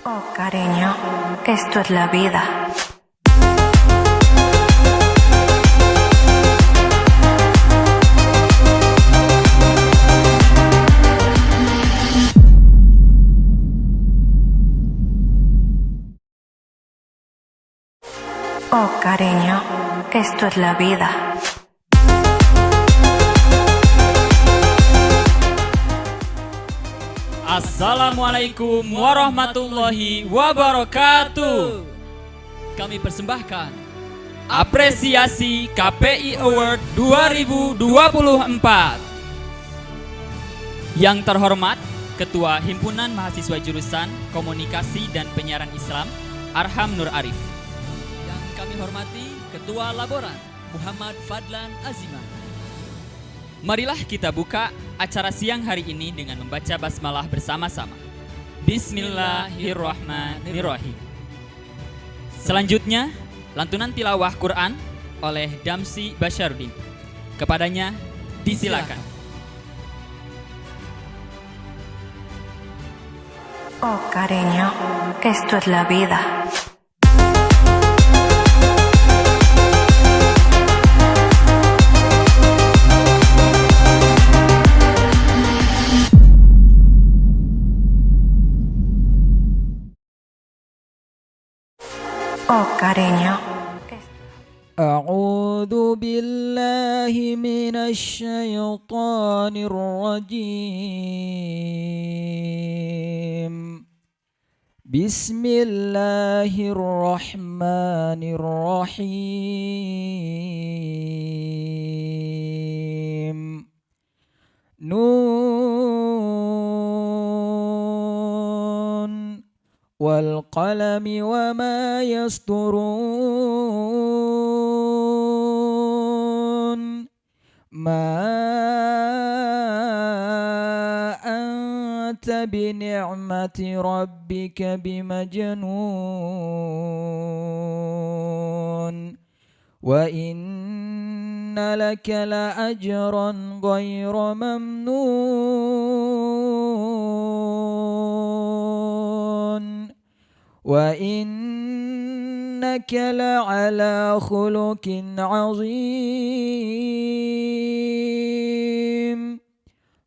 Oh, cariño, esto es la vida. Oh, cariño, esto es la vida. Assalamualaikum warahmatullahi wabarakatuh. Kami persembahkan apresiasi KPI Award 2024. Yang terhormat Ketua Himpunan Mahasiswa Jurusan Komunikasi dan Penyiaran Islam Arham Nur Arif. Yang kami hormati Ketua Laboran Muhammad Fadlan Azimah. Marilah kita buka acara siang hari ini dengan membaca basmalah bersama-sama. Bismillahirrahmanirrahim. Selanjutnya, lantunan tilawah Quran oleh Damsi Basyarudin. Kepadanya disilakan. Oh, cariño, esto es la vida. Oh, cariño. أعوذ بالله من الشيطان الرجيم بسم الله الرحمن الرحيم نون والقلم وما يسطرون ما أنت بنعمة ربك بمجنون وإن لك لأجرا غير ممنون وإنك لعلى خلق عظيم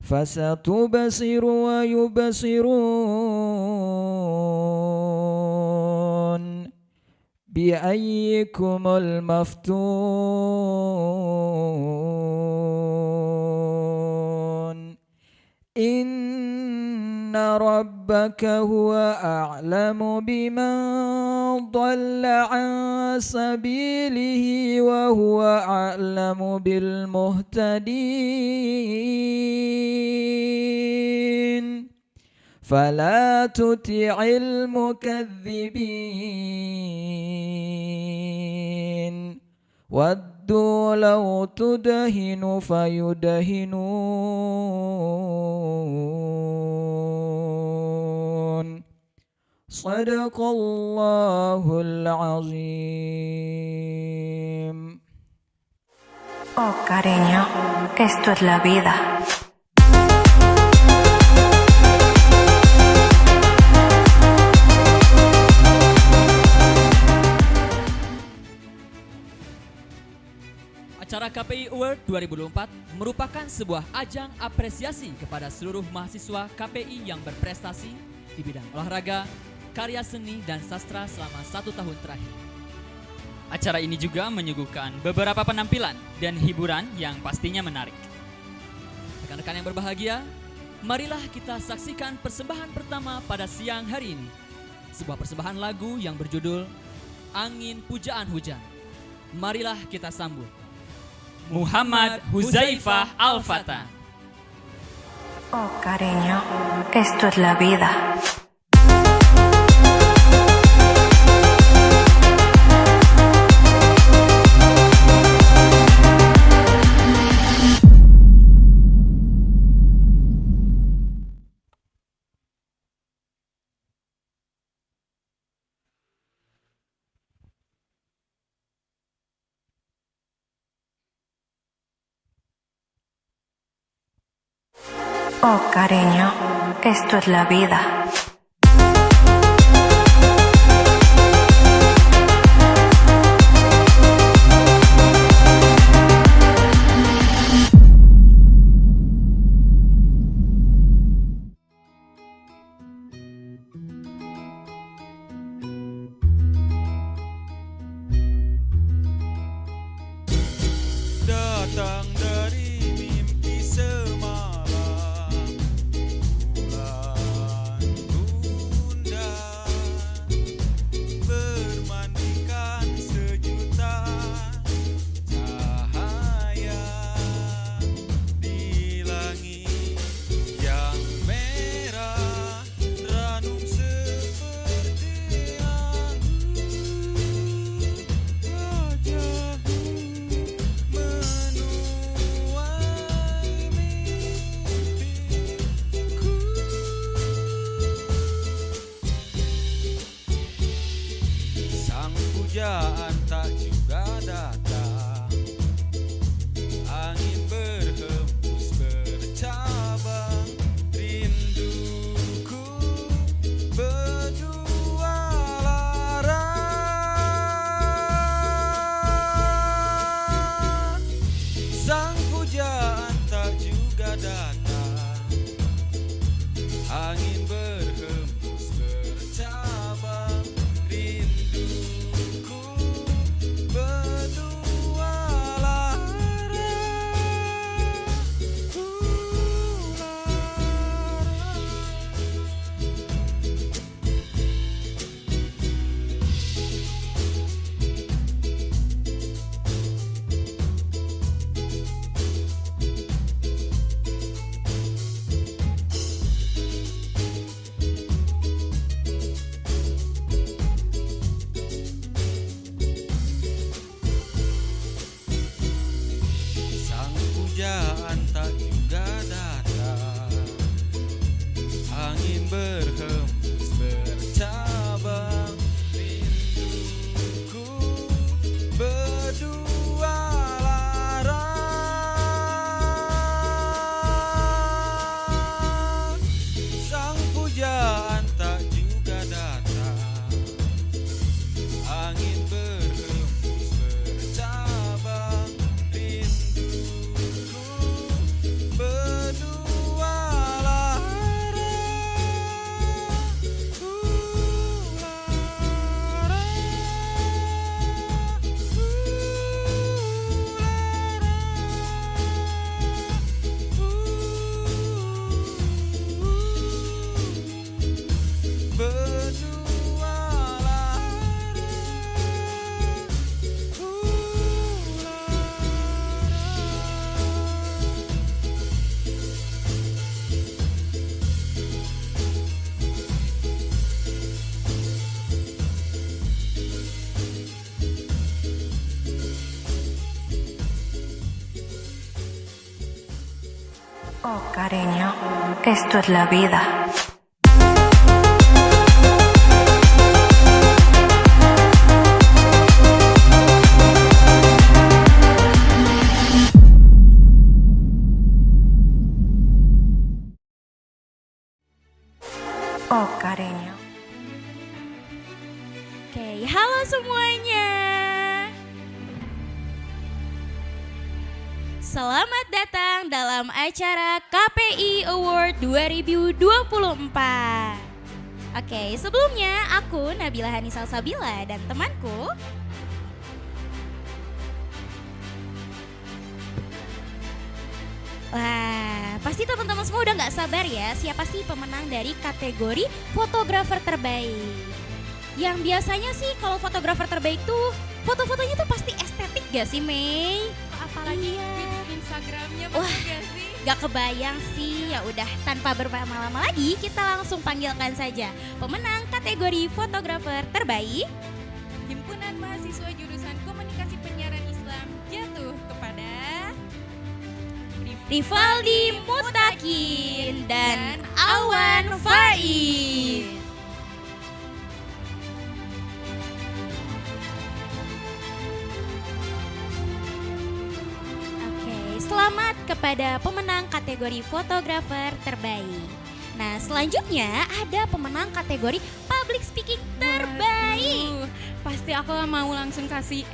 فستبصر ويبصرون بأيكم المفتون إن ربك هو أعلم بمن ضل عن سبيله وهو أعلم بالمهتدين فلا تطع المكذبين ودوا لو تدهن فيدهنون صدق الله العظيم. Oh, cariño, esto es la vida. Acara KPI Award 2024 merupakan sebuah ajang apresiasi kepada seluruh mahasiswa KPI yang berprestasi di bidang olahraga, karya seni, dan sastra selama 1 tahun terakhir. Acara ini juga menyuguhkan beberapa penampilan dan hiburan yang pastinya menarik. Rekan-rekan yang berbahagia, marilah kita saksikan persembahan pertama pada siang hari ini. Sebuah persembahan lagu yang berjudul Angin Pujaan Hujan. Marilah kita sambut Muhammad Huzaifah Al-Fatah. Oh, cariño, esto es la vida. Oh, cariño, esto es la vida. Oh, cariño, esto es la vida. Oh, cariño. Oke, halo semuanya. Selamat datang dalam acara KPI Award 2024. Oke, sebelumnya aku Nabila Hanisal Sabila dan temanku Wah, pasti teman-teman semua udah gak sabar ya siapa sih pemenang dari kategori fotografer terbaik. Yang biasanya sih kalau fotografer terbaik tuh foto-fotonya tuh pasti estetik gak sih Mei? Apalagi Iya. Instagramnya Wah. pasti gak sih? Gak kebayang sih, ya udah tanpa berlama-lama lagi kita langsung panggilkan saja pemenang kategori fotografer terbaik. Himpunan Mahasiswa Jurusan Komunikasi Penyiaran Islam jatuh kepada Rivaldi Mutakin dan Awan Faiz. Oke, selamat kepada pemenang kategori fotografer terbaik. Nah, selanjutnya ada pemenang kategori public speaking terbaik. Waduh, pasti aku mau langsung kasih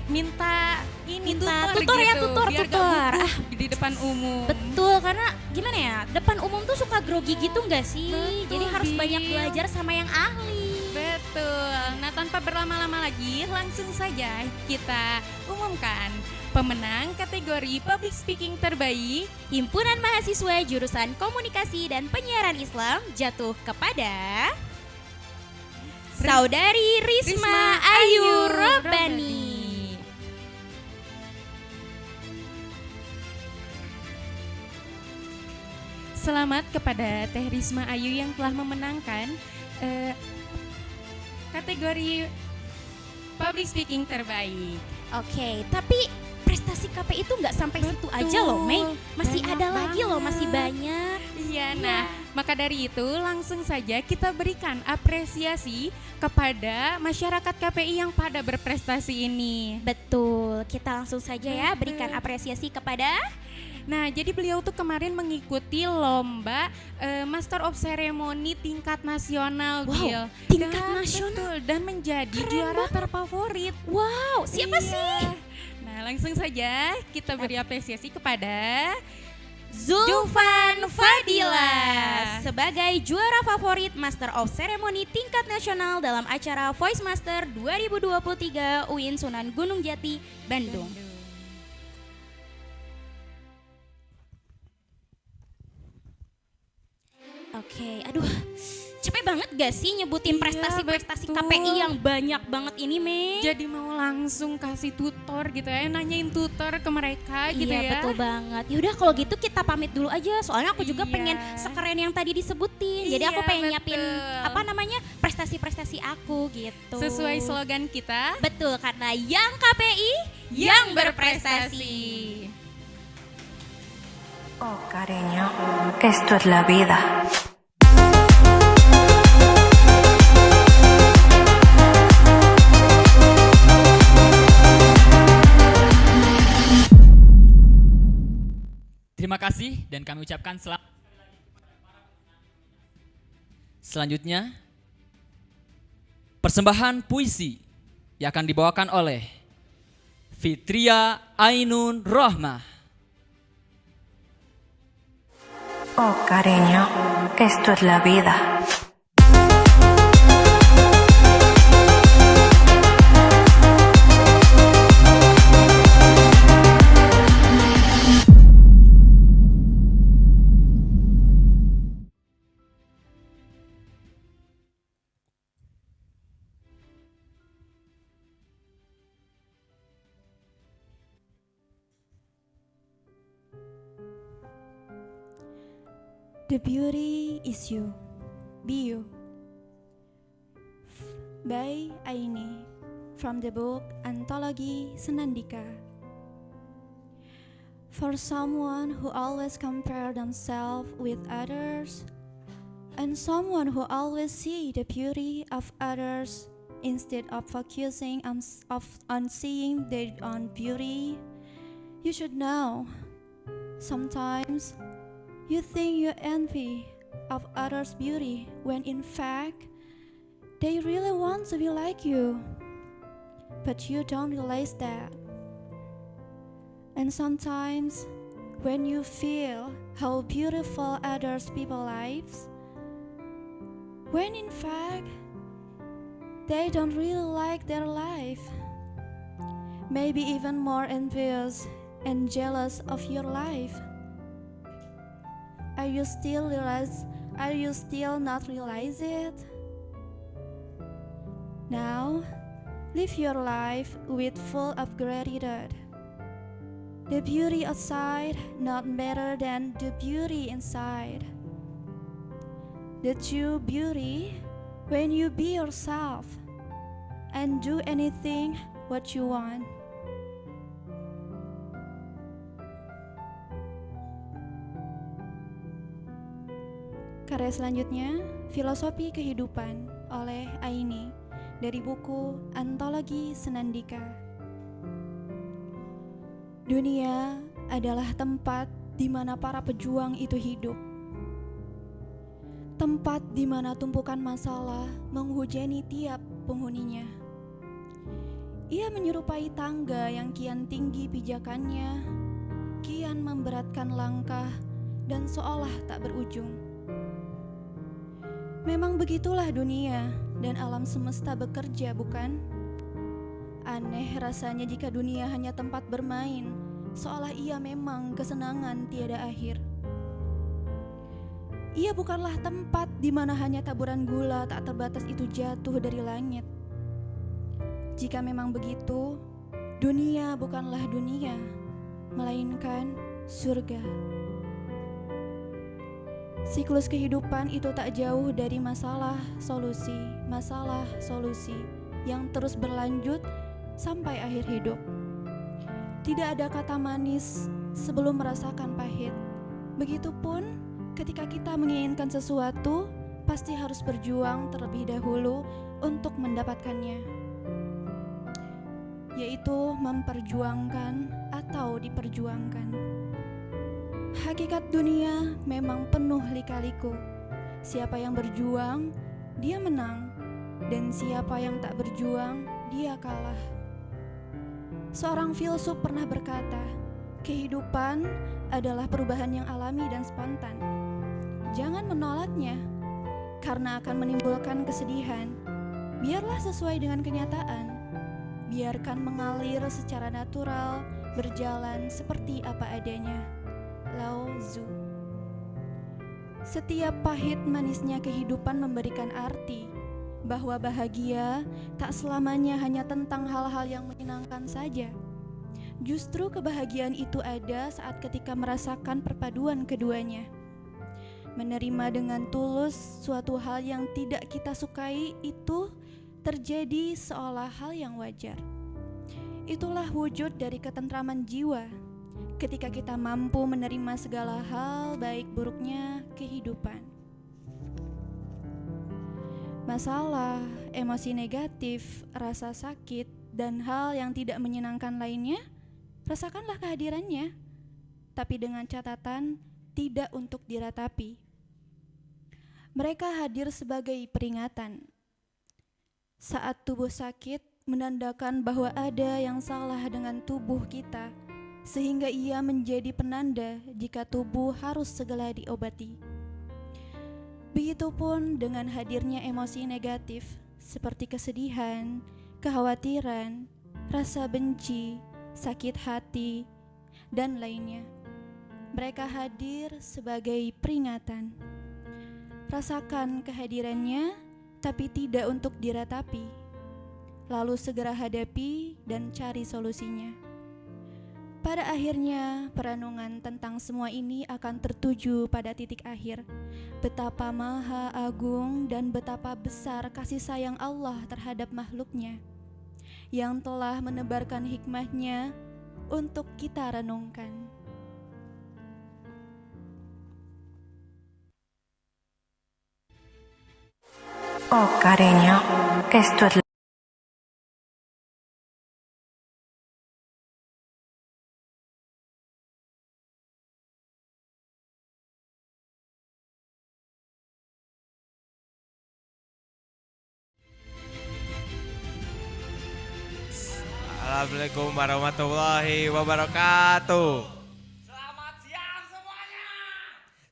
minta ini Minta tutor tutor ya, gitu, tutor, biar tutor. gak gugup di depan umum. Betul, karena gimana ya, depan umum tuh suka grogi gitu nggak sih? Betul, Jadi harus Bil. banyak belajar sama yang ahli. Betul. Nah, tanpa berlama-lama lagi, langsung saja kita umumkan pemenang kategori public speaking terbaik. Himpunan Mahasiswa Jurusan Komunikasi dan Penyiaran Islam jatuh kepada Saudari Risma Ayu Robani. Selamat kepada Teh Risma Ayu yang telah memenangkan kategori public speaking terbaik. Oke, tapi prestasi KPI itu nggak sampai situ aja loh, Mei. Masih Banyak ada lagi loh, banget. masih banyak. Iya, nah maka dari itu langsung saja kita berikan apresiasi kepada masyarakat KPI yang pada berprestasi ini. Betul, kita langsung saja ya berikan apresiasi kepada Nah, jadi beliau tuh kemarin mengikuti lomba Master of Ceremony tingkat nasional, Wow, Bil. tingkat Dan- nasional? betul, dan menjadi Keren juara banget. terfavorit. wow, siapa Iya. sih? Nah, langsung saja kita beri apresiasi kepada Zulfan Fadila sebagai juara favorit Master of Ceremony tingkat nasional dalam acara Voice Master 2023 UIN Sunan Gunung Jati, Bandung. Oke, aduh, capek banget gak sih nyebutin Iya, prestasi-prestasi betul. KPI yang banyak banget ini, Mei? Jadi mau langsung kasih tutor gitu ya, nanyain tutor ke mereka gitu Iya ya. betul banget. Yaudah kalau gitu kita pamit dulu aja. Soalnya aku juga Iya. pengen sekeren yang tadi disebutin. Jadi aku Iya, pengen nyiapin betul. apa namanya prestasi-prestasi aku gitu. Sesuai slogan kita, Betul, karena yang KPI yang berprestasi. Oh, cariño, esto es la vida. Terima kasih dan kami ucapkan selamat. Selanjutnya, persembahan puisi yang akan dibawakan oleh Fitria Ainun Rohmah. Oh, cariño, esto es la vida. The beauty is you. Be you. By Aini from the book Anthology Senandika. For someone who always compare themselves with others, and someone who always see the beauty of others instead of focusing on seeing their own beauty, you should know, sometimes you think you envy of others' beauty when in fact they really want to be like you, but you don't realize that. And sometimes when you feel how beautiful others people's lives, when in fact they don't really like their life, maybe even more envious and jealous of your life. Are you still not realize it? Now, live your life with full of gratitude. The beauty outside not better than the beauty inside. The true beauty when you be yourself and do anything what you want. Karya selanjutnya, Filosofi Kehidupan oleh Aini dari buku Antologi Senandika. Dunia adalah tempat di mana para pejuang itu hidup. Tempat di mana tumpukan masalah menghujani tiap penghuninya. Ia menyerupai tangga yang kian tinggi pijakannya, kian memberatkan langkah dan seolah tak berujung. Memang begitulah dunia dan alam semesta bekerja, bukan? Aneh rasanya jika dunia hanya tempat bermain, seolah ia memang kesenangan tiada akhir. Ia bukanlah tempat di mana hanya taburan gula tak terbatas itu jatuh dari langit. Jika memang begitu, dunia bukanlah dunia, melainkan surga. Siklus kehidupan itu tak jauh dari masalah solusi yang terus berlanjut sampai akhir hidup. Tidak ada kata manis sebelum merasakan pahit. Begitupun ketika kita menginginkan sesuatu, pasti harus berjuang terlebih dahulu untuk mendapatkannya, yaitu memperjuangkan atau diperjuangkan. Hakikat dunia memang penuh lika-liku. Siapa yang berjuang, dia menang, dan siapa yang tak berjuang, dia kalah. Seorang filsuf pernah berkata, kehidupan adalah perubahan yang alami dan spontan. Jangan menolaknya, karena akan menimbulkan kesedihan. Biarlah sesuai dengan kenyataan. Biarkan mengalir secara natural, berjalan seperti apa adanya. Lao Tzu. Setiap pahit manisnya kehidupan memberikan arti bahwa bahagia tak selamanya hanya tentang hal-hal yang menyenangkan saja. Justru kebahagiaan itu ada saat ketika merasakan perpaduan keduanya. Menerima dengan tulus suatu hal yang tidak kita sukai itu terjadi seolah hal yang wajar. Itulah wujud dari ketentraman jiwa ketika kita mampu menerima segala hal baik buruknya kehidupan. Masalah, emosi negatif, rasa sakit, dan hal yang tidak menyenangkan lainnya, rasakanlah kehadirannya, tapi dengan catatan tidak untuk diratapi. Mereka hadir sebagai peringatan. Saat tubuh sakit, menandakan bahwa ada yang salah dengan tubuh kita, sehingga ia menjadi penanda jika tubuh harus segera diobati. Begitupun dengan hadirnya emosi negatif seperti kesedihan, kekhawatiran, rasa benci, sakit hati, dan lainnya. Mereka hadir sebagai peringatan. Rasakan kehadirannya, tapi tidak untuk diratapi. Lalu segera hadapi dan cari solusinya. Pada akhirnya, perenungan tentang semua ini akan tertuju pada titik akhir. Betapa maha agung dan betapa besar kasih sayang Allah terhadap makhluknya, yang telah menebarkan hikmahnya untuk kita renungkan. Oh cariño, esto es la... Assalamualaikum warahmatullahi wabarakatuh.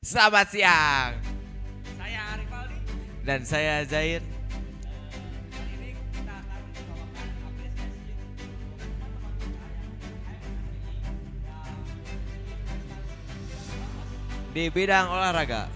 Selamat siang. Saya Arifaldi dan saya Zain. Kali ini kita akan membawakan apresiasi di bidang olahraga.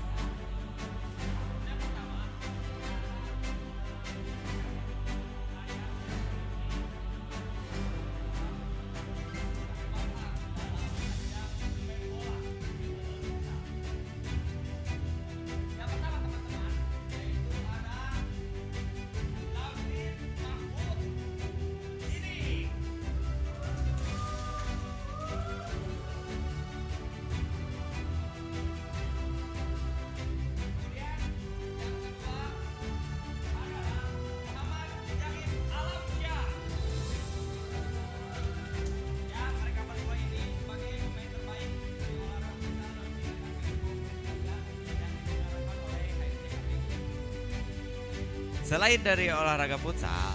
Selain dari olahraga futsal,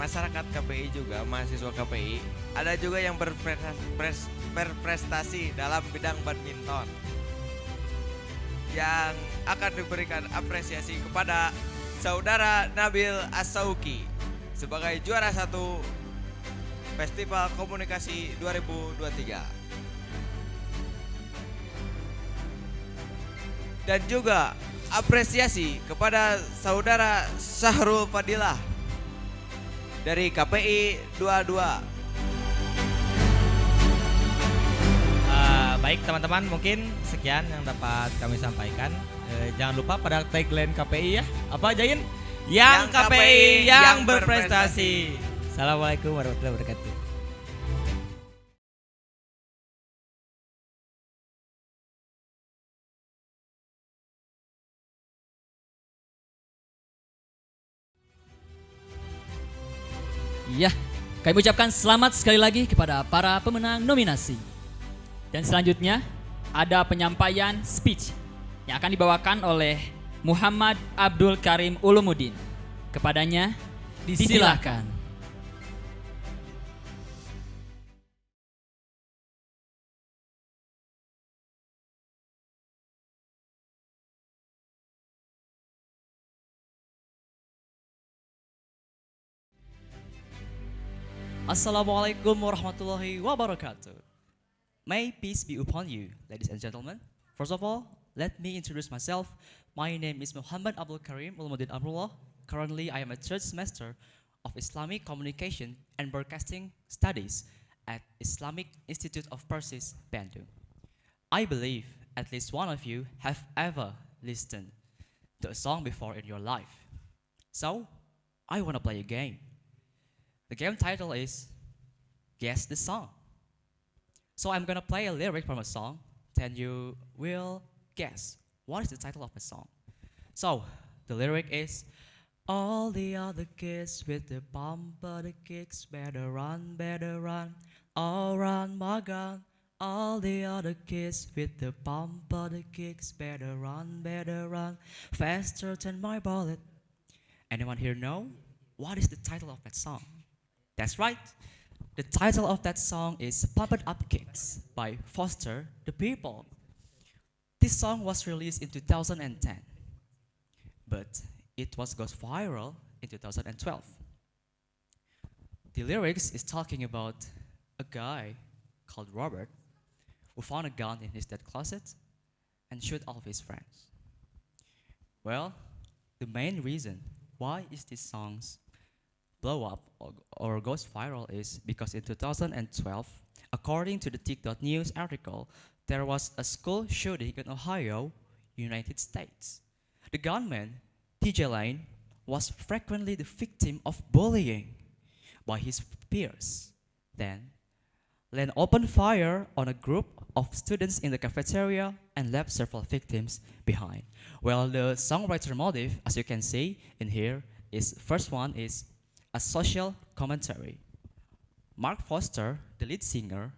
masyarakat KPI juga, mahasiswa KPI, ada juga yang berprestasi dalam bidang badminton yang akan diberikan apresiasi kepada saudara Nabil As-Sauki sebagai juara 1 Festival Komunikasi 2023. Dan juga apresiasi kepada saudara Syahrul Fadilah dari KPI 22. Baik teman-teman, mungkin sekian yang dapat kami sampaikan. Jangan lupa pada tagline KPI ya. Apa Jain? Yang KPI yang berprestasi. Assalamualaikum warahmatullahi wabarakatuh. Ya, kami ucapkan selamat sekali lagi kepada para pemenang nominasi. Dan selanjutnya ada penyampaian speech yang akan dibawakan oleh Muhammad Abdul Karim Ulumuddin. Kepadanya disilakan. Assalamualaikum warahmatullahi wabarakatuh. May peace be upon you, ladies and gentlemen. First of all, let me introduce myself. My name is Muhammad Abdul Karim Ulumuddin Abdullah. Currently, I am a third semester of Islamic Communication and Broadcasting Studies at Islamic Institute of Persis, Bandung. I believe at least one of you have ever listened to a song before in your life. So, I want to play a game. The game title is Guess the Song. So I'm gonna play a lyric from a song, then you will guess what is the title of the song. So the lyric is, all the other kids with the bumper the kicks, better run, all run my gun. All the other kids with the bumper the kicks, better run, faster than my bullet. Anyone here know what is the title of that song? That's right. The title of that song is Pump It Up Kicks by Foster the People. This song was released in 2010, but it goes viral in 2012. The lyrics is talking about a guy called Robert who found a gun in his dead closet and shoot all of his friends. Well, the main reason why is this song's blow up or goes viral is because in 2012, according to the TIC.news article, there was a school shooting in Ohio, United States. The gunman, TJ Lane, was frequently the victim of bullying by his peers. Then, then opened fire on a group of students in the cafeteria and left several victims behind. Well, the songwriter motive, as you can see in here, is first one is a social commentary. Mark Foster, the lead singer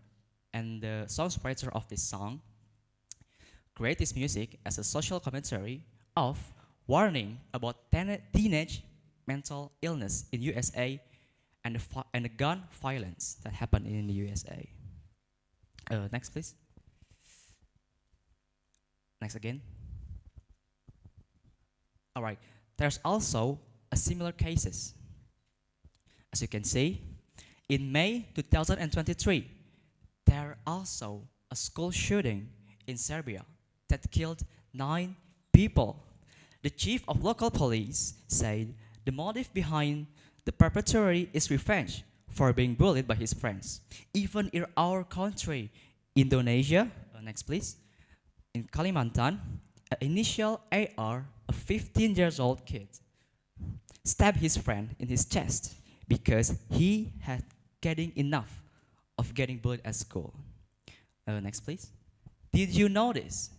and the songwriter of this song, create this music as a social commentary of warning about teenage mental illness in USA and the gun violence that happened in the USA. Next, please. Next again. All right. There's also a similar cases. As you can see, in May 2023, there also a school shooting in Serbia that killed 9 people. The chief of local police said the motive behind the perpetrator is revenge for being bullied by his friends. Even in our country, Indonesia, next please, in Kalimantan, an initial AR, a 15-year-old kid, stabbed his friend in his chest because he had getting enough of getting bullied at school. Next please. Did you notice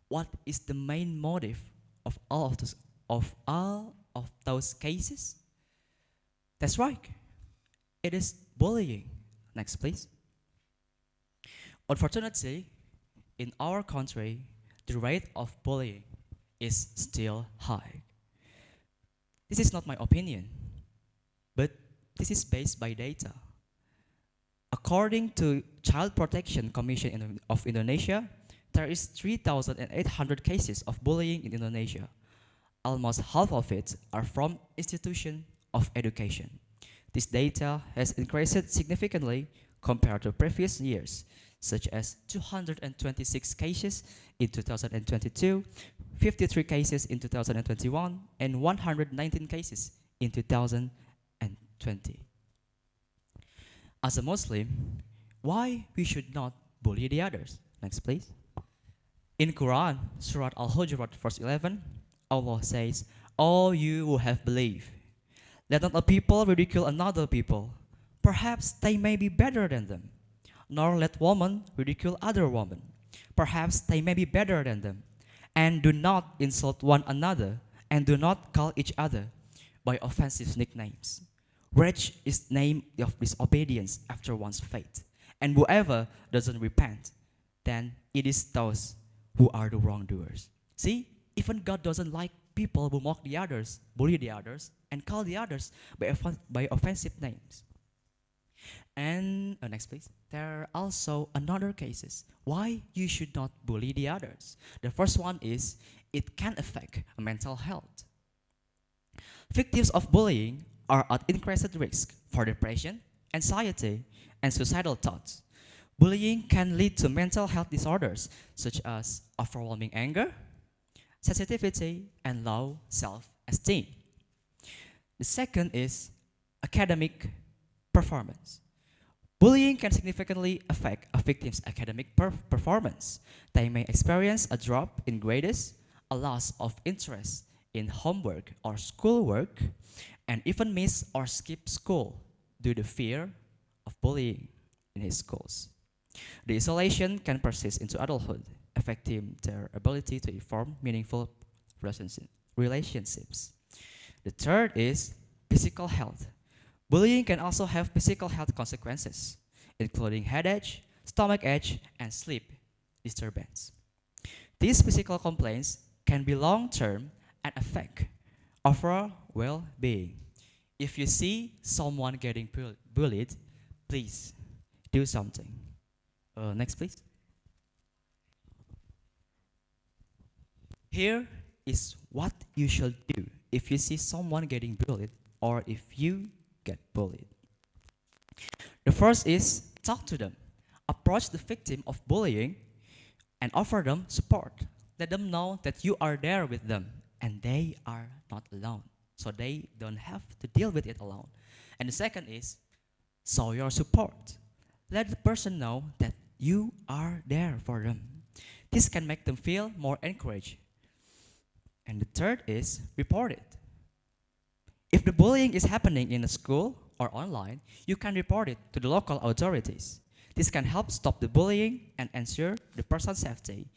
what is the main motive of all of those cases? That's right. It is bullying. Next, please. Unfortunately, in our country, the rate of bullying is still high. This is not my opinion, but this is based by data. According to Child Protection Commission of Indonesia, there is 3,800 cases of bullying in Indonesia. Almost half of it are from institutions of education. This data has increased significantly compared to previous years, such as 226 cases in 2022, 53 cases in 2021, and 119 cases in 2020. As a Muslim, why we should not bully the others? Next, please. In Quran, Surah Al-Hujurat, verse 11, Allah says, "All you who have believed, let not a people ridicule another people. Perhaps they may be better than them. Nor let woman ridicule other woman. Perhaps they may be better than them. And do not insult one another, and do not call each other by offensive nicknames. Rage is name of disobedience after one's faith. And whoever doesn't repent, then it is those who are the wrongdoers." See, even God doesn't like people who mock the others, bully the others, and call the others by offensive names. And next please. There are also another cases why you should not bully the others. The first one is it can affect mental health. Victims of bullying are at increased risk for depression, anxiety, and suicidal thoughts. Bullying can lead to mental health disorders such as overwhelming anger, sensitivity, and low self-esteem. The second is academic performance. Bullying can significantly affect a victim's academic performance. They may experience a drop in grades, a loss of interest in homework or schoolwork, and even miss or skip school due to fear of bullying in his schools. The isolation can persist into adulthood, affecting their ability to form meaningful relationships. The third is physical health. Bullying can also have physical health consequences, including headache, stomachache, and sleep disturbance. These physical complaints can be long-term and affect overall well-being. If you see someone getting bullied, please do something. Next, please. Here is what you should do if you see someone getting bullied or if you get bullied. The first is talk to them. Approach the victim of bullying and offer them support. Let them know that you are there with them and they are not alone. So they don't have to deal with it alone. And the second is show your support. Let the person know that you are there for them. This can make them feel more encouraged. And the third is report it. If the bullying is happening in a school or online, you can report it to the local authorities. This can help stop the bullying and ensure the person's safety.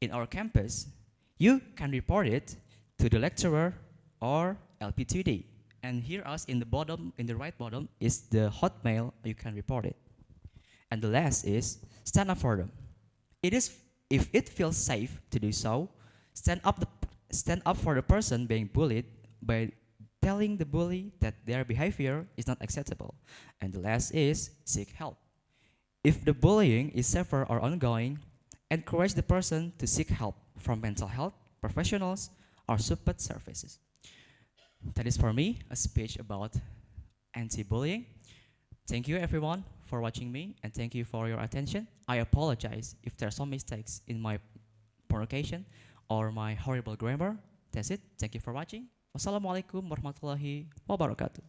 In our campus, you can report it to the lecturer or LP2D. And here us in the right bottom is the hotmail you can report it. And the last is stand up for them. If it feels safe to do so, stand up for the person being bullied by telling the bully that their behavior is not acceptable. And the last is seek help. If the bullying is severe or ongoing, encourage the person to seek help from mental health professionals or support services. That is for me a speech about anti-bullying. Thank you everyone for watching me, and thank you for your attention. I apologize if there are some mistakes in my pronunciation or my horrible grammar. That's it. Thank you for watching. Wassalamualaikum warahmatullahi wabarakatuh.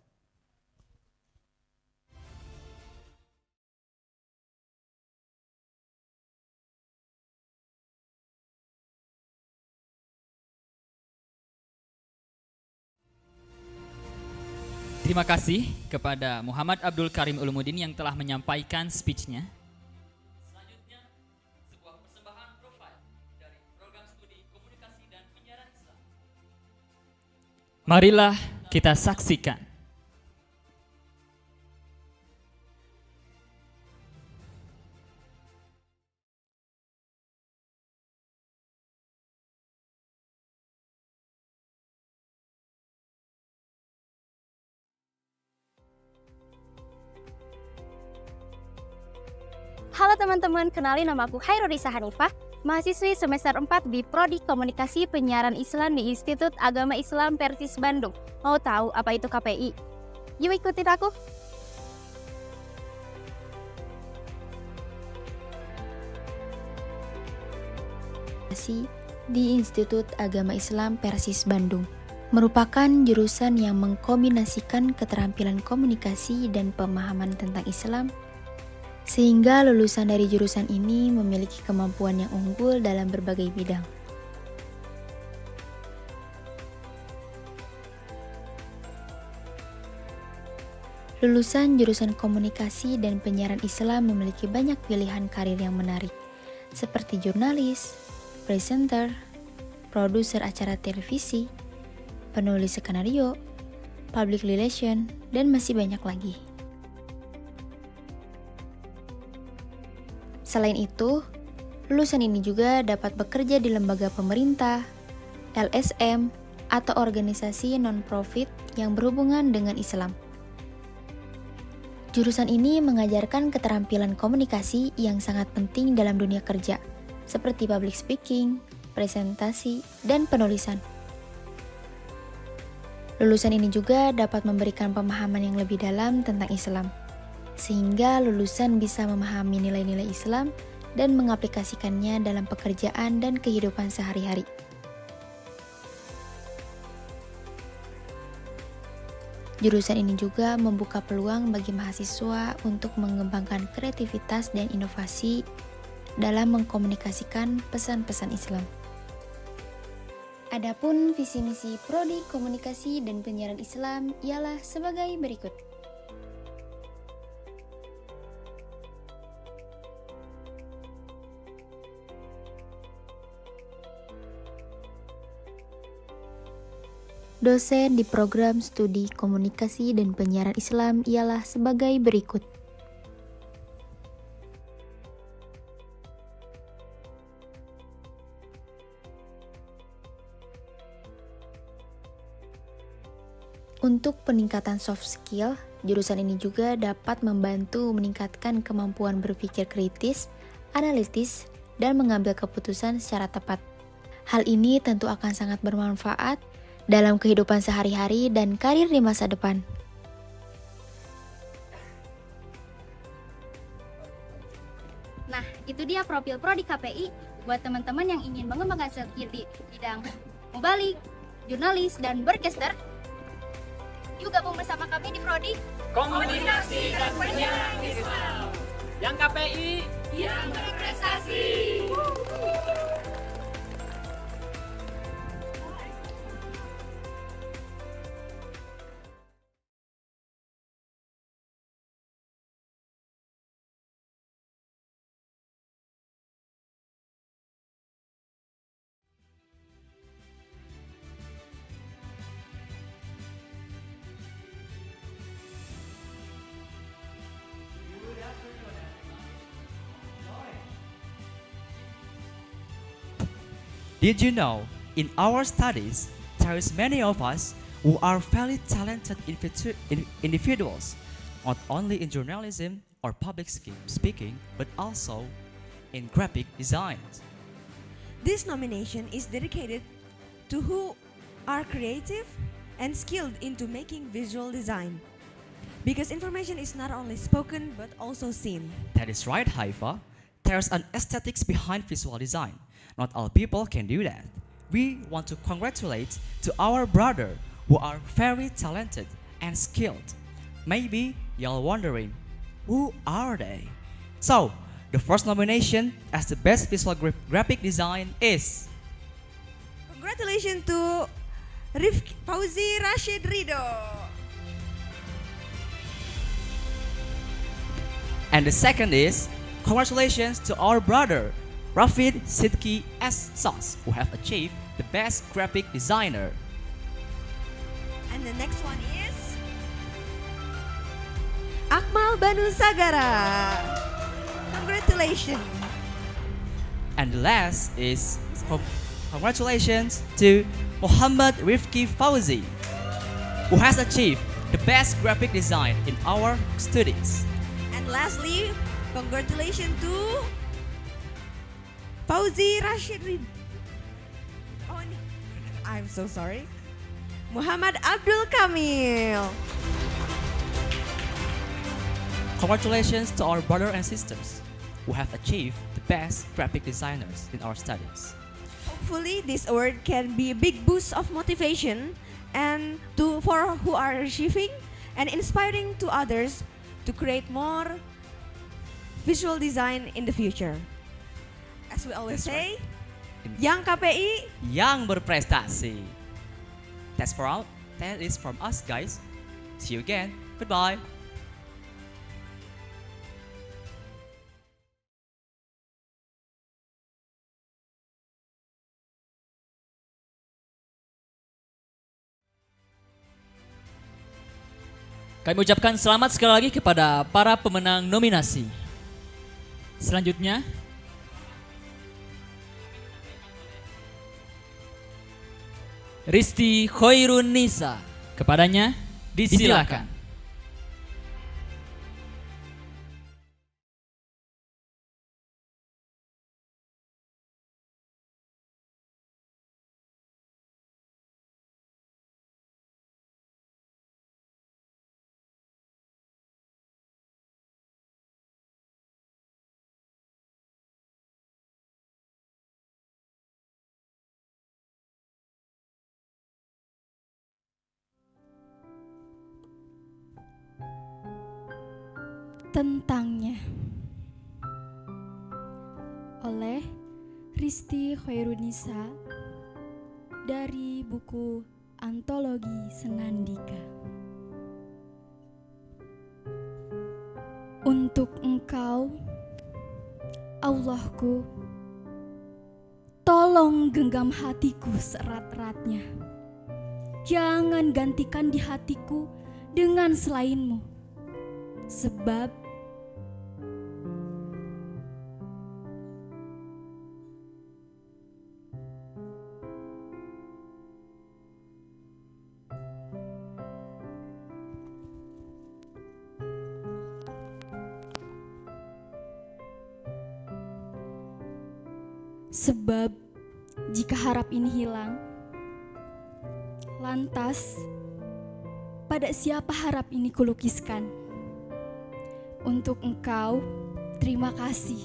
Terima kasih kepada Muhammad Abdul Karim Ulumuddin yang telah menyampaikan speech-nya. Selanjutnya, sebuah persembahan profil dari program studi komunikasi dan penyiaran Islam. Marilah kita saksikan. Halo teman-teman, kenalin nama aku Hairunisa Hanifah, mahasiswi semester 4 di Prodi Komunikasi Penyiaran Islam di Institut Agama Islam Persis Bandung. Mau tahu apa itu KPI? Yuk ikutin aku. Di Institut Agama Islam Persis Bandung merupakan jurusan yang mengkombinasikan keterampilan komunikasi dan pemahaman tentang Islam, sehingga lulusan dari jurusan ini memiliki kemampuan yang unggul dalam berbagai bidang. Lulusan jurusan komunikasi dan penyiaran Islam memiliki banyak pilihan karir yang menarik, seperti jurnalis, presenter, produser acara televisi, penulis skenario, public relation, dan masih banyak lagi. Selain itu, lulusan ini juga dapat bekerja di lembaga pemerintah, LSM, atau organisasi non-profit yang berhubungan dengan Islam. Jurusan ini mengajarkan keterampilan komunikasi yang sangat penting dalam dunia kerja, seperti public speaking, presentasi, dan penulisan. Lulusan ini juga dapat memberikan pemahaman yang lebih dalam tentang Islam, sehingga lulusan bisa memahami nilai-nilai Islam dan mengaplikasikannya dalam pekerjaan dan kehidupan sehari-hari. Jurusan ini juga membuka peluang bagi mahasiswa untuk mengembangkan kreativitas dan inovasi dalam mengkomunikasikan pesan-pesan Islam. Adapun visi misi Prodi Komunikasi dan Penyiaran Islam ialah sebagai berikut. Dosen di program studi komunikasi dan penyiaran Islam ialah sebagai berikut. Untuk peningkatan soft skill, jurusan ini juga dapat membantu meningkatkan kemampuan berpikir kritis, analitis, dan mengambil keputusan secara tepat. Hal ini tentu akan sangat bermanfaat dalam kehidupan sehari-hari dan karir di masa depan. Nah, itu dia profil Prodi KPI buat teman-teman yang ingin mengembangkan skill di bidang mubalik, jurnalis, dan broadcaster. Yuk gabung bersama kami di Prodi Komunikasi dan Penyiaran Islam. Yang KPI, yang berprestasi. Did you know, in our studies, there is many of us who are very talented individuals, not only in journalism or public speaking, but also in graphic design. This nomination is dedicated to who are creative and skilled into making visual design. Because information is not only spoken but also seen. That is right, Haifa. There's an aesthetics behind visual design. Not all people can do that. We want to congratulate to our brother who are very talented and skilled. Maybe you're wondering, who are they? So, the first nomination as the best visual graphic design is... Congratulations to Fauzi Rashid Ridho. And the second is, congratulations to our brother, Rafid Sidki S. Sos, who have achieved the best graphic designer. And the next one is Akmal Banu Sagara. Congratulations. And the last is, congratulations to Muhammad Rifki Fauzi, who has achieved the best graphic design in our studies. And lastly, congratulations to Fauzi Rashid Ridho. Oh, I'm so sorry. Muhammad Abdul Kamil. Congratulations to our brothers and sisters who have achieved the best graphic designers in our studies. Hopefully, this award can be a big boost of motivation and for who are receiving and inspiring to others to create more visual design in the future. As we always say, Young KPI, yang berprestasi. That's for all. That is from us, guys. See you again. Goodbye. Kami ucapkan selamat sekali lagi kepada para pemenang nominasi. Selanjutnya, Risti Khairun Nisa. Kepadanya disilakan. Tentangnya oleh Risti Khairunisa dari buku Antologi Senandika. Untuk engkau, Allahku, tolong genggam hatiku seerat-eratnya. Jangan gantikan di hatiku dengan selainmu. Sebab jika harap ini hilang, lantas pada siapa harap ini kulukiskan? Untuk engkau, terima kasih.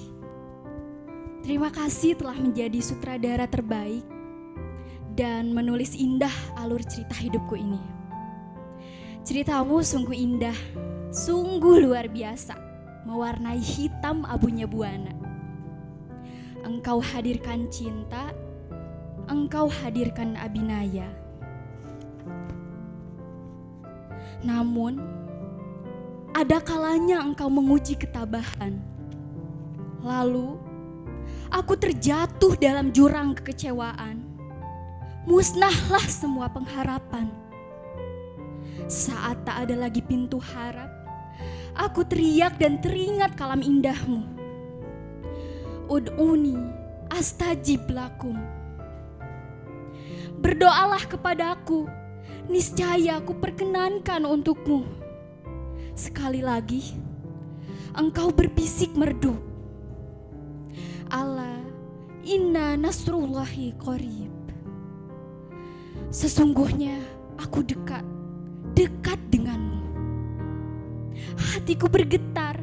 Terima kasih telah menjadi sutradara terbaik dan menulis indah alur cerita hidupku ini. Ceritamu sungguh indah, sungguh luar biasa, mewarnai hitam abunya buana. Engkau hadirkan cinta, engkau hadirkan abinaya. Namun, ada kalanya engkau menguji ketabahan. Lalu, aku terjatuh dalam jurang kekecewaan. Musnahlah semua pengharapan. Saat tak ada lagi pintu harap, aku teriak dan teringat kalam indahmu. Ud'uni astajib lakum. Berdoalah kepadaku, niscaya aku perkenankan untukmu. Sekali lagi, engkau berbisik merdu. Ala inna nasrullahi qarib. Sesungguhnya aku dekat denganmu. Hatiku bergetar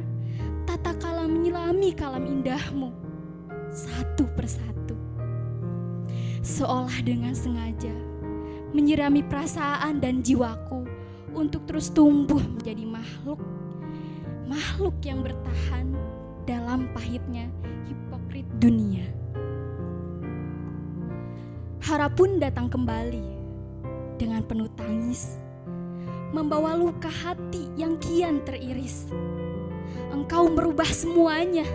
tatkala menyelami kalam indahmu satu persatu. Seolah dengan sengaja menyirami perasaan dan jiwaku untuk terus tumbuh menjadi makhluk yang bertahan dalam pahitnya hipokrit dunia. Harap pun datang kembali dengan penuh tangis, membawa luka hati yang kian teriris. Engkau merubah semuanya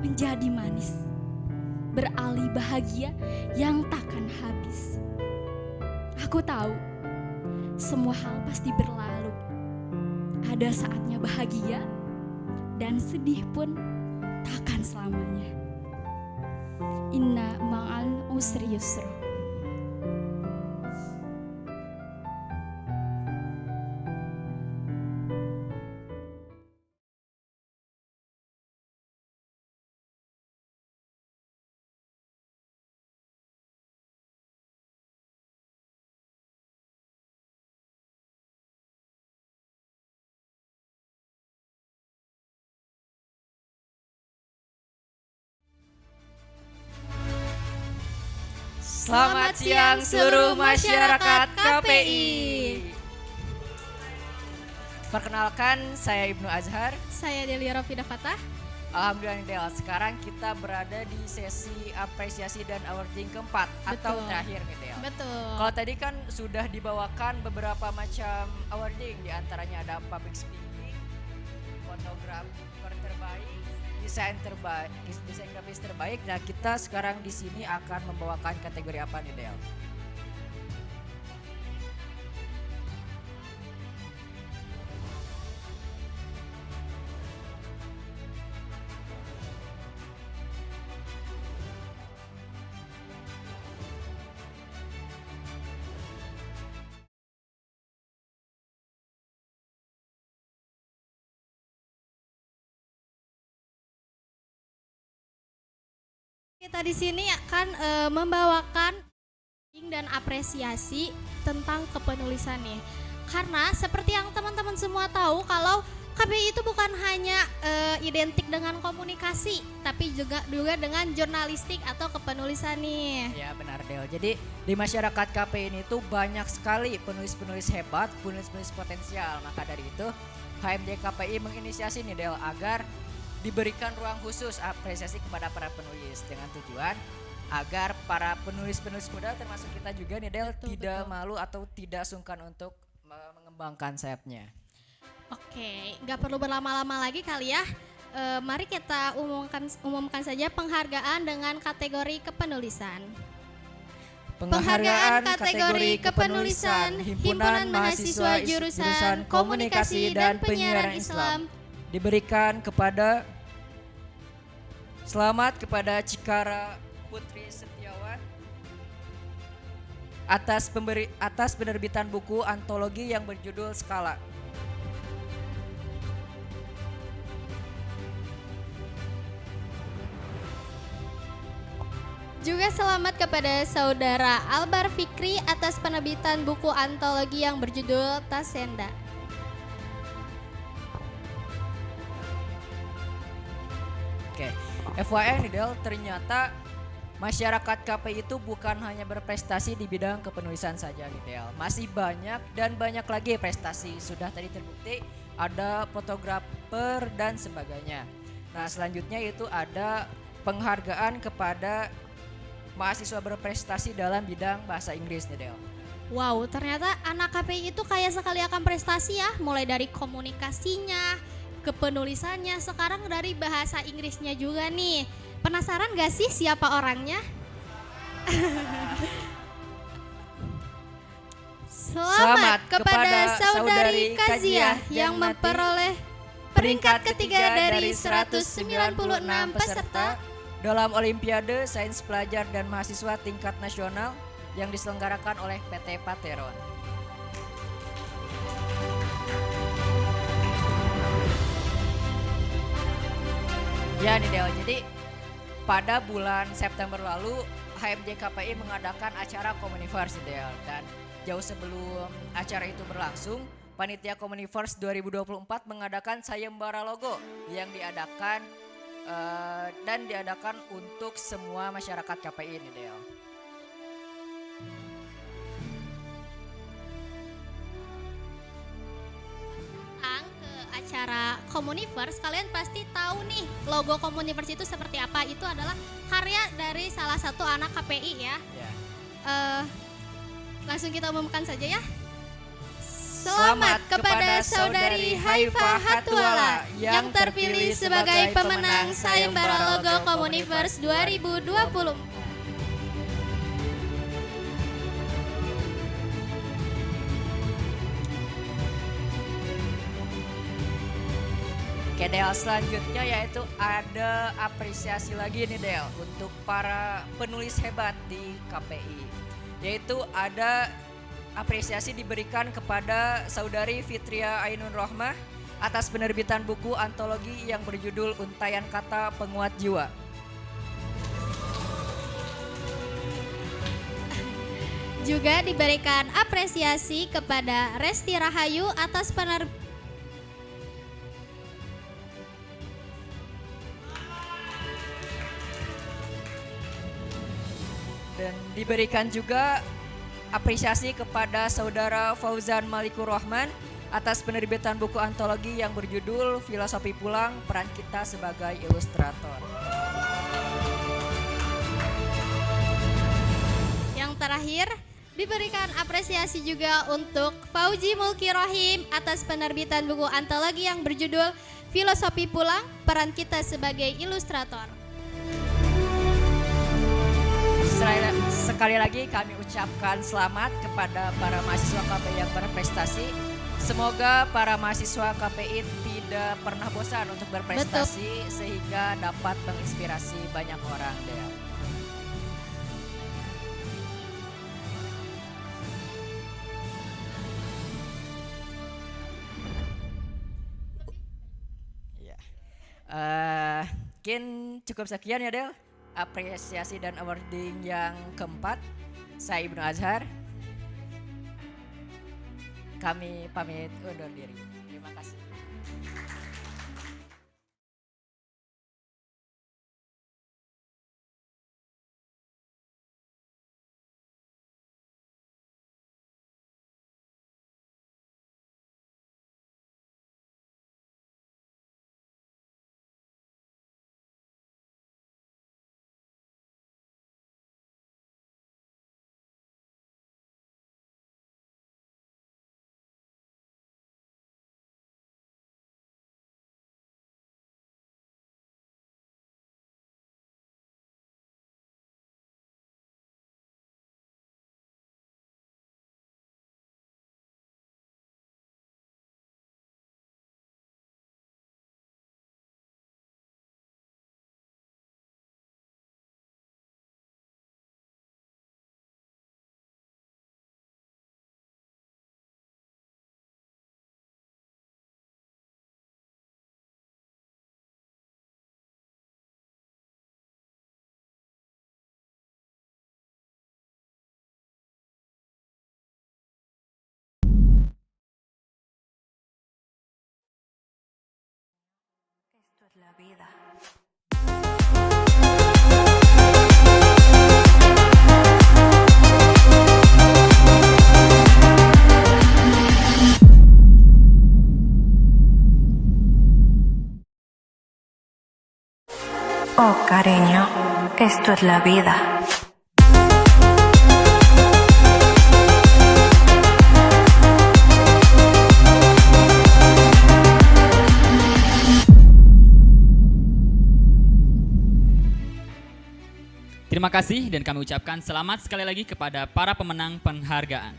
menjadi manis, beralih bahagia yang takkan habis. Aku tahu semua hal pasti berlalu. Ada saatnya bahagia dan sedih pun takkan selamanya. Inna ma'al usri yusra. Selamat siang seluruh masyarakat KPI. Perkenalkan, saya Ibnu Azhar. Saya Delia Rafida Fatah. Alhamdulillah Del, sekarang kita berada di sesi apresiasi dan awarding keempat atau terakhir nih Del. Betul. Kalau tadi kan sudah dibawakan beberapa macam awarding, diantaranya ada public speaking, fotografer terbaik, desain grafis terbaik. Nah, kita sekarang di sini akan membawakan kategori apa nih Del? Kita di sini akan membawakan dan apresiasi tentang kepenulisan nih. Karena seperti yang teman-teman semua tahu kalau KPI itu bukan hanya identik dengan komunikasi, tapi juga dengan jurnalistik atau kepenulisan nih. Ya benar Del. Jadi di masyarakat KPI ini tuh banyak sekali penulis-penulis hebat, penulis-penulis potensial. Maka dari itu HMD KPI menginisiasi nih Del agar diberikan ruang khusus apresiasi kepada para penulis dengan tujuan agar para penulis-penulis muda termasuk kita juga nih Del tidak malu atau tidak sungkan untuk mengembangkan sayapnya. Oke, nggak perlu berlama-lama lagi kali ya. Mari kita umumkan saja penghargaan dengan kategori kepenulisan. Penghargaan kategori kepenulisan Himpunan Mahasiswa Jurusan Komunikasi dan Penyiaran Islam diberikan kepada selamat kepada Cikara Putri Setiawan atas penerbitan buku antologi yang berjudul Skala. Juga selamat kepada Saudara Albar Fikri atas penerbitan buku antologi yang berjudul Tasenda. Oke, FYI nih Del, ternyata masyarakat KPI itu bukan hanya berprestasi di bidang kepenulisan saja nih Del. Masih banyak dan banyak lagi prestasi. Sudah tadi terbukti ada fotografer dan sebagainya. Nah selanjutnya itu ada penghargaan kepada mahasiswa berprestasi dalam bidang bahasa Inggris nih Del. Wow, ternyata anak KPI itu kaya sekali akan prestasi ya. Mulai dari komunikasinya, kepenulisannya, sekarang dari bahasa Inggrisnya juga nih. Penasaran gak sih siapa orangnya? Selamat kepada Saudari Kaziah yang memperoleh peringkat ketiga dari 196 peserta dalam Olimpiade Sains Pelajar dan Mahasiswa tingkat nasional yang diselenggarakan oleh PT Pateron. Ya nih Del, jadi pada bulan September lalu HMJ KPI mengadakan acara Communiverse Del, dan jauh sebelum acara itu berlangsung, Panitia Communiverse 2024 mengadakan sayembara logo yang diadakan untuk semua masyarakat KPI ini Del. Acara Communiverse, kalian pasti tahu nih logo Communiverse itu seperti apa. Itu adalah karya dari salah satu anak KPI ya. Langsung kita umumkan saja ya. Selamat kepada saudari Haifa Hatuala yang terpilih sebagai pemenang sayembara logo Communiverse 2020. Oke Del, selanjutnya yaitu ada apresiasi lagi nih Del untuk para penulis hebat di KPI. Yaitu ada apresiasi diberikan kepada saudari Fitria Ainun Rohmah atas penerbitan buku antologi yang berjudul Untayan Kata Penguat Jiwa. Juga diberikan apresiasi kepada Resti Rahayu atas dan diberikan juga apresiasi kepada saudara Fauzan Malikur Rahman atas penerbitan buku antologi yang berjudul Filosofi Pulang, Peran Kita Sebagai Ilustrator. Yang terakhir, diberikan apresiasi juga untuk Fauji Mulki Rohim atas penerbitan buku antologi yang berjudul Filosofi Pulang, Peran Kita Sebagai Ilustrator. Sekali lagi kami ucapkan selamat kepada para mahasiswa KPI yang berprestasi. Semoga para mahasiswa KPI tidak pernah bosan untuk berprestasi. Betul. Sehingga dapat menginspirasi banyak orang Del. Mungkin cukup sekian ya Del, apresiasi dan awarding yang keempat. Saya Ibnu Azhar, kami pamit undur diri. Terima kasih. La vida. Oh, cariño, esto es la vida. Terima kasih dan kami ucapkan selamat sekali lagi kepada para pemenang penghargaan.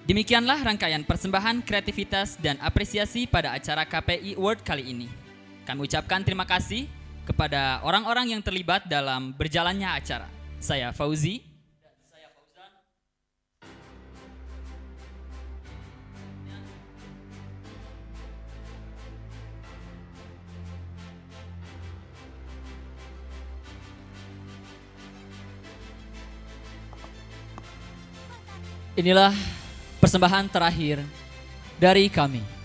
Demikianlah rangkaian persembahan kreativitas dan apresiasi pada acara KPI Award kali ini. Kami ucapkan terima kasih kepada orang-orang yang terlibat dalam berjalannya acara. Saya Fauzi. Dan saya Fauzan. Inilah persembahan terakhir dari kami.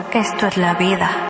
Esto es la vida.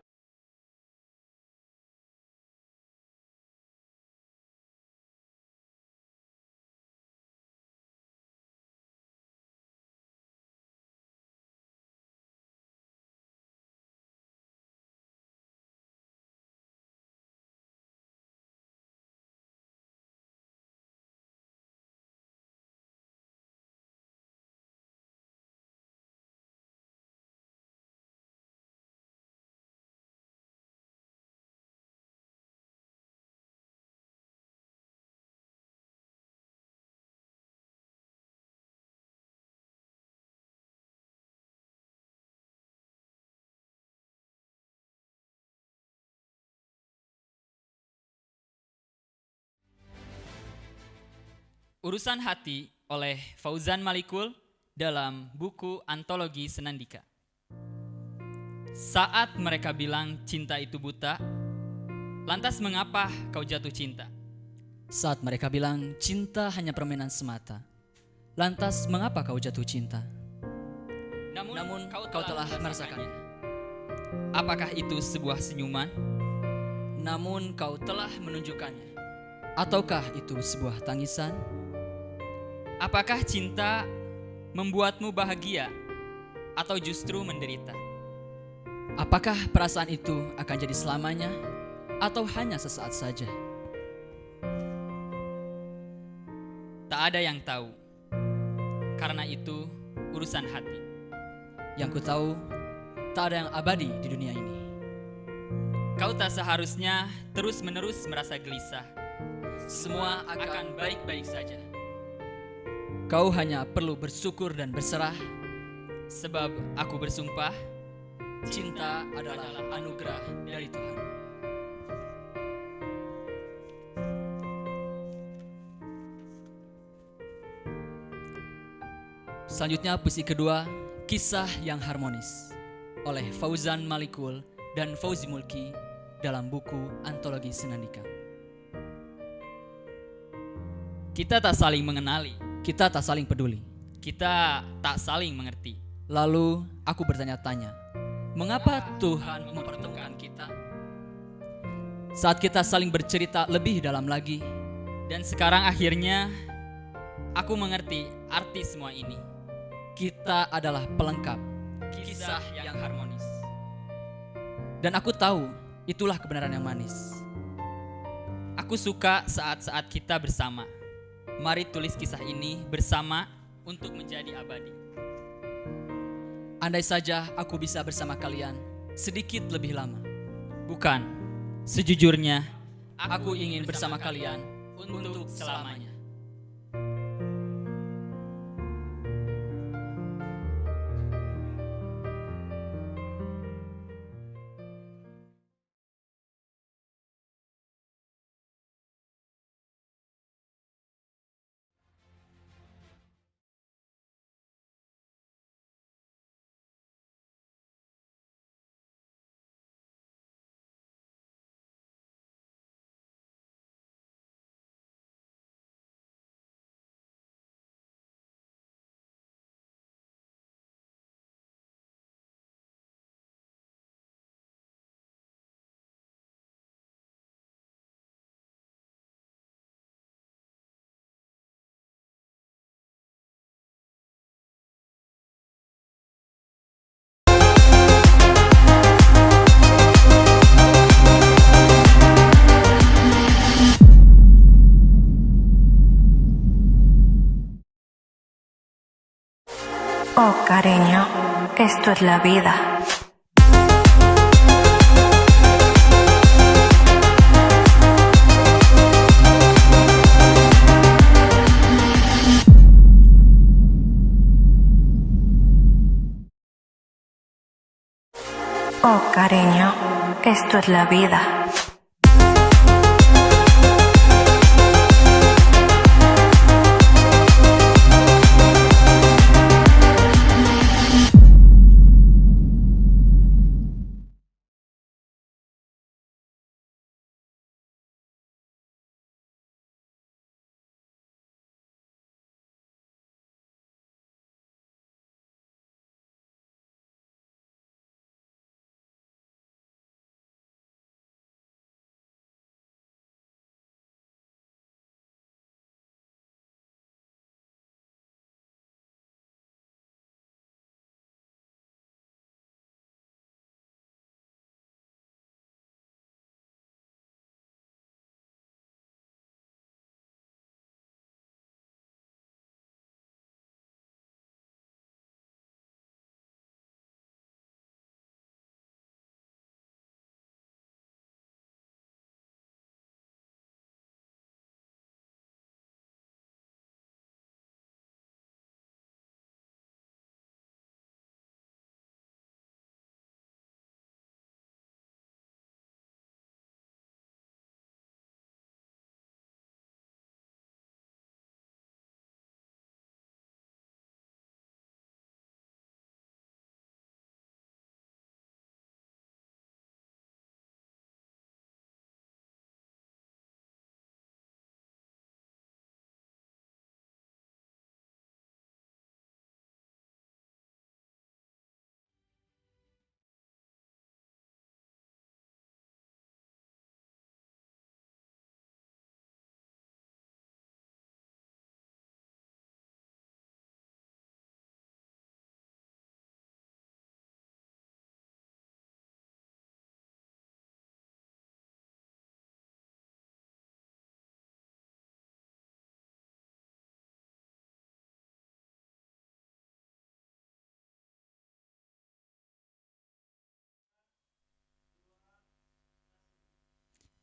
Urusan Hati oleh Fauzan Malikul dalam buku Antologi Senandika. Saat mereka bilang cinta itu buta, lantas mengapa kau jatuh cinta? Saat mereka bilang cinta hanya permainan semata, lantas mengapa kau jatuh cinta? Namun kau telah merasakannya. Apakah itu sebuah senyuman? Namun kau telah menunjukkannya. Ataukah itu sebuah tangisan? Apakah cinta membuatmu bahagia atau justru menderita? Apakah perasaan itu akan jadi selamanya atau hanya sesaat saja? Tak ada yang tahu. Karena itu urusan hati. Yang ku tahu, tak ada yang abadi di dunia ini. Kau tak seharusnya terus-menerus merasa gelisah. Semua akan baik-baik saja. Kau hanya perlu bersyukur dan berserah. Sebab aku bersumpah, cinta adalah anugerah dari Tuhan. Selanjutnya puisi kedua, Kisah yang Harmonis oleh Fauzan Malikul dan Fauzi Mulki dalam buku Antologi Senandika. Kita tak saling mengenali. Kita tak saling peduli. Kita tak saling mengerti. Lalu aku bertanya-tanya, mengapa Tuhan mempertemukan kita? Saat kita saling bercerita lebih dalam lagi. Dan sekarang akhirnya aku mengerti arti semua ini. Kita adalah pelengkap Kisah yang harmonis. Dan aku tahu itulah kebenaran yang manis. Aku suka saat-saat kita bersama. Mari tulis kisah ini bersama untuk menjadi abadi. Andai saja aku bisa bersama kalian sedikit lebih lama. Bukan, sejujurnya aku ingin bersama kalian untuk selamanya. Oh, cariño, esto es la vida. Oh, cariño, Esto es la vida.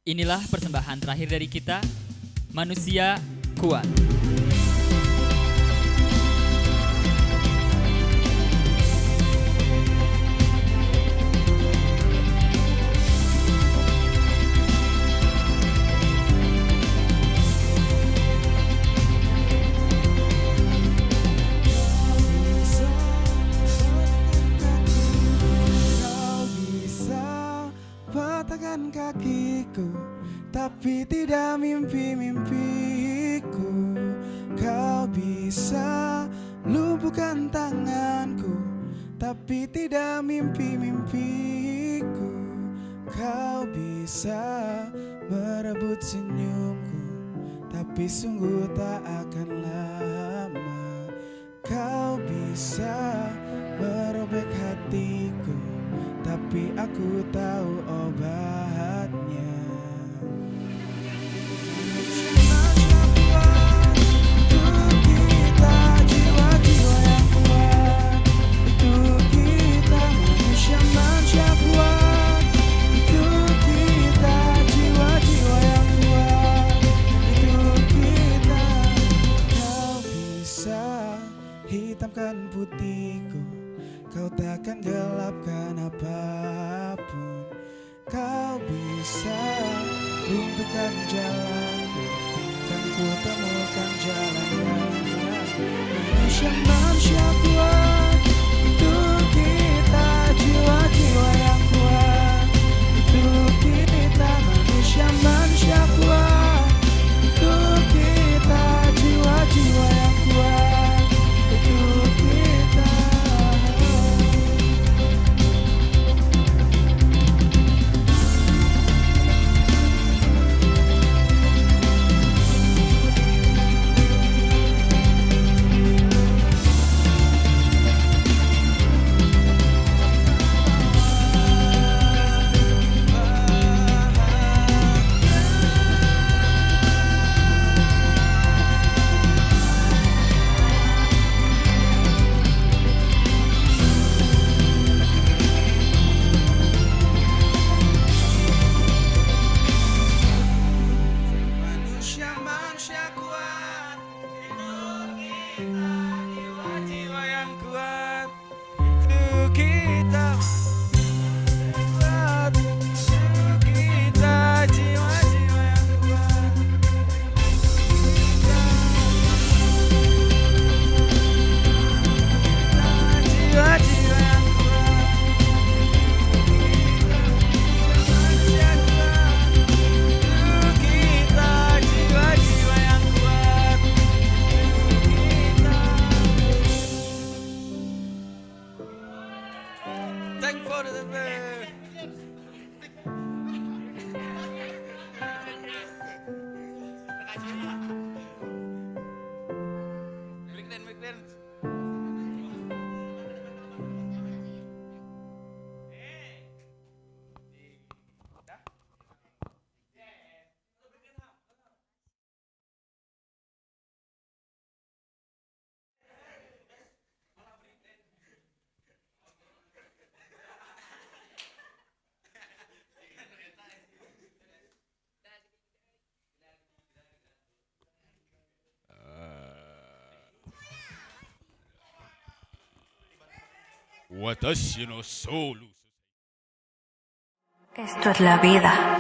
Inilah persembahan terakhir dari kita, Manusia Kuat. Kakiku, tapi tidak mimpi-mimpiku. Kau bisa lumpuhkan tanganku, tapi tidak mimpi-mimpiku. Kau bisa merebut senyumku, tapi sungguh tak akan lama. Kau bisa merobek hatiku, tapi aku tahu obatnya. Untuk kita jiwa-jiwa yang kuat, untuk kita manusia kuat, untuk kita jiwa-jiwa yang kuat, untuk kita. Kau bisa hitamkan putihku, kau takkan gelapkan apapun. Kau bisa runtuhkan jalanku, kan ku temukan jalannya. Manusia kuat, untuk kita jiwa-jiwa yang kuat, untuk kita manusia kuat, untuk kita jiwa-jiwa yang kuat, untuk kita. Esto es la vida.